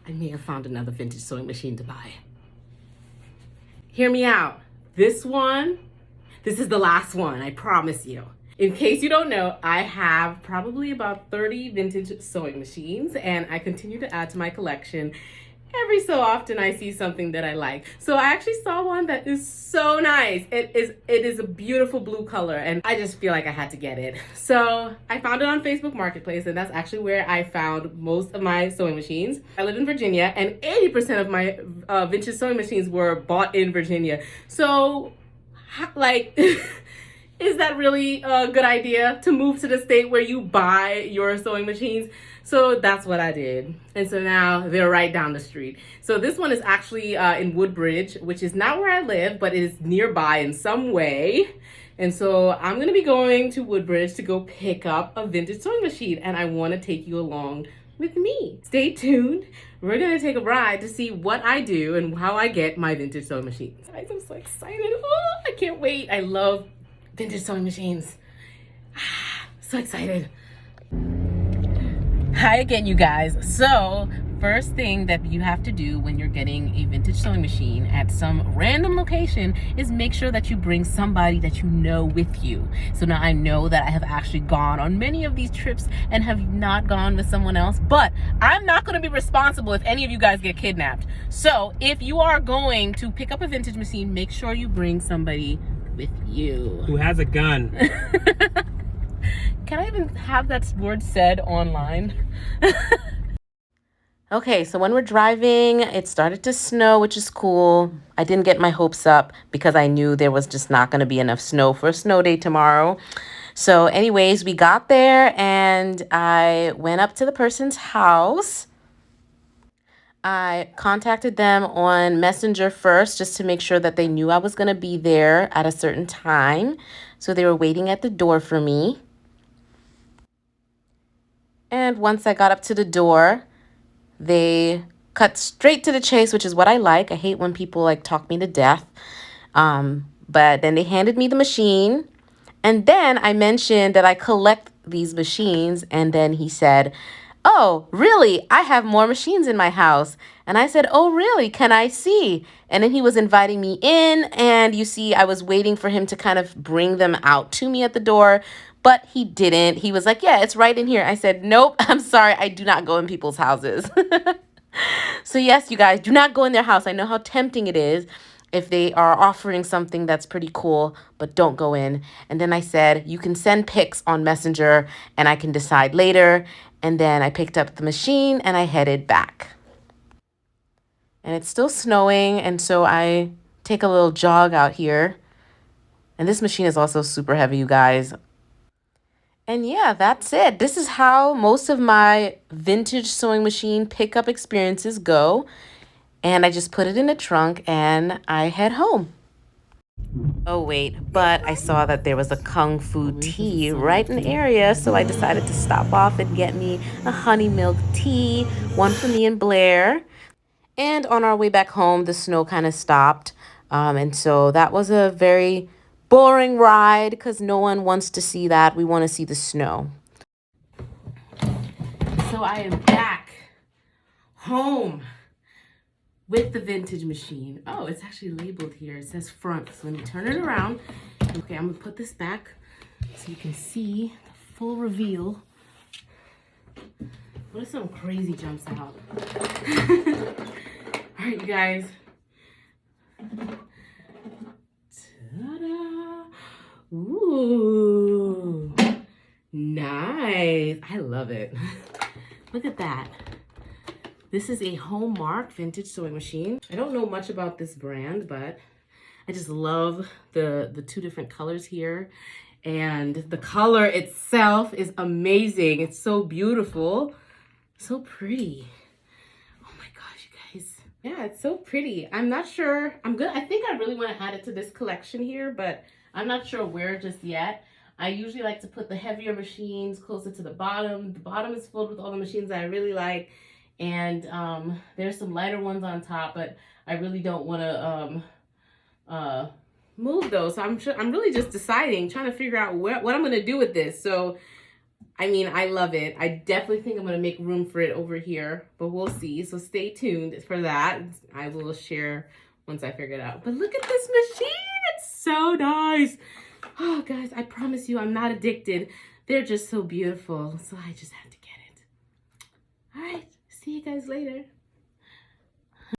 I may have found another vintage sewing machine to buy. Hear me out. This is the last one, I promise you. In case you don't know, I have probably about 30 vintage sewing machines, and I continue to add to my collection. Every so often I see something that I like. So I actually saw one that is so nice. It is a beautiful blue color, and I just feel like I had to get it. So I found it on Facebook Marketplace, and that's actually where I found most of my sewing machines. I live in Virginia, and 80% of my vintage sewing machines were bought in Virginia. So, like, is that really a good idea to move to the state where you buy your sewing machines? So that's what I did. And so now they're right down the street. So this one is actually in Woodbridge, which is not where I live, but it is nearby in some way. And so I'm gonna be going to Woodbridge to go pick up a vintage sewing machine, and I wanna take you along with me. Stay tuned. We're gonna take a ride to see what I do and how I get my vintage sewing machines. Guys, I'm so excited. Oh, I can't wait. I love vintage sewing machines. So excited. Hi again, you guys. So first thing that you have to do when you're getting a vintage sewing machine at some random location is make sure that you bring somebody that you know with you. So now I know that I have actually gone on many of these trips and have not gone with someone else, but I'm not going to be responsible if any of you guys get kidnapped. So if you are going to pick up a vintage machine, make sure you bring somebody with you who has a gun. Can I even have that word said online? Okay, so when we're driving, it started to snow, which is cool. I didn't get my hopes up because I knew there was just not going to be enough snow for a snow day tomorrow. So anyways, we got there and I went up to the person's house. I contacted them on Messenger first just to make sure that they knew I was going to be there at a certain time. So they were waiting at the door for me. And once I got up to the door, they cut straight to the chase, which is what I like. I hate when people like talk me to death. But then they handed me the machine. And then I mentioned that I collect these machines. And then he said, "Oh, really? I have more machines in my house." And I said, "Oh, really? Can I see?" And then he was inviting me in. And you see, I was waiting for him to kind of bring them out to me at the door. But he didn't. He was like, "Yeah, it's right in here." I said, "Nope, I'm sorry. I do not go in people's houses." So yes, you guys, do not go in their house. I know how tempting it is if they are offering something that's pretty cool, but don't go in. And then I said, you can send pics on Messenger and I can decide later. And then I picked up the machine and I headed back. And it's still snowing, and so I take a little jog out here. And this machine is also super heavy, you guys. And yeah, that's it. This is how most of my vintage sewing machine pickup experiences go. And I just put it in the trunk and I head home. Oh, wait, but I saw that there was a Kung Fu tea right in the area. So I decided to stop off and get me a honey milk tea, one for me and Blair. And on our way back home, the snow kind of stopped. And so that was a very boring ride because no one wants to see that. We want to see the snow. So I am back home with the vintage machine. Oh, it's actually labeled here. It says front. So let me turn it around. Okay, I'm gonna put this back so you can see the full reveal. What if something crazy jumps out? All right, you guys. Ta-da! Ooh, nice. I love it. Look at that. This is a Hallmark vintage sewing machine. I don't know much about this brand, but I just love the two different colors here. And the color itself is amazing. It's so beautiful. So pretty. Oh my gosh, you guys. Yeah, it's so pretty. I'm not sure. I think I really want to add it to this collection here, but I'm not sure where just yet. I usually like to put the heavier machines closer to the bottom. The bottom is filled with all the machines that I really like. And there's some lighter ones on top, but I really don't want to move those. So I'm really just deciding, trying to figure out what I'm going to do with this. So I mean, I love it. I definitely think I'm going to make room for it over here, but we'll see. So stay tuned for that. I will share once I figure it out. But look at this machine. It's so nice. Oh, guys, I promise you I'm not addicted. They're just so beautiful. So I just have to get it. All right. See you guys later.